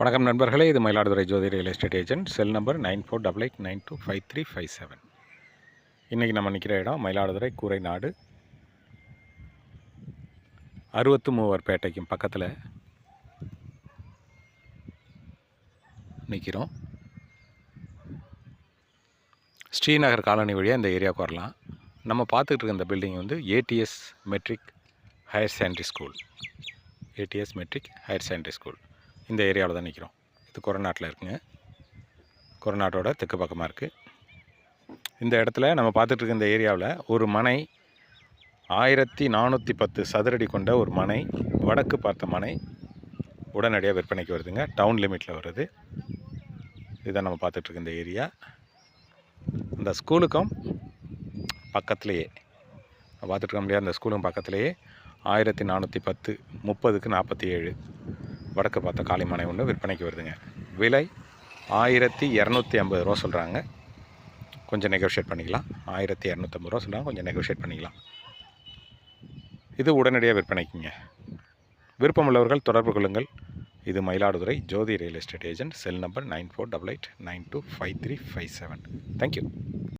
வணக்கம் நண்பர்களே, இது Mayiladuthurai Jothi real estate agent. Cell number 9488925357. இன்றைக்கி நம்ம நிற்கிற இடம் மயிலாடுதுறை கூரை நாடு, அறுபத்து பேட்டைக்கும் பக்கத்தில் நிற்கிறோம். ஸ்ரீநகர் காலனி வழியாக இந்த ஏரியாவுக்கு வரலாம். நம்ம பார்த்துக்கிட்டு இருக்க இந்த பில்டிங் வந்து ADS matric higher secondary school. ADS matric higher secondary school இந்த ஏரியாவில் தான் நிற்கிறோம். இது கொரநாட்டில் இருக்குங்க. கொரநாட்டோட தெற்கு பக்கமாக இருக்குது. இந்த இடத்துல நம்ம பார்த்துட்ருக்க இந்த ஏரியாவில் ஒரு மனை 1410 சதுரடி கொண்ட ஒரு மனை, வடக்கு பார்த்த மனை உடனடியாக விற்பனைக்கு வருதுங்க. டவுன் லிமிட்டில் வருது. இதுதான் நம்ம பார்த்துட்ருக்க இந்த ஏரியா. அந்த ஸ்கூலுக்கும் பக்கத்துலேயே பார்த்துட்ருக்க முடியாது. அந்த ஸ்கூலுக்கும் பக்கத்துலேயே 1410 30க்கு 47 வடக்கு பார்த்த காலி மனை ஒன்று விற்பனைக்கு வருதுங்க. விலை 1250 ரூபா சொல்கிறாங்க. கொஞ்சம் நெகோஷியேட் பண்ணிக்கலாம். 1250 ரூபா சொல்கிறாங்க, கொஞ்சம் நெகோஷியேட் பண்ணிக்கலாம். இது உடனடியாக விற்பனைக்குங்க. விருப்பமுள்ளவர்கள் தொடர்பு கொள்ளுங்கள். இது Mayiladuthurai Jothi real estate agent. Cell number 9488925357. Thank you.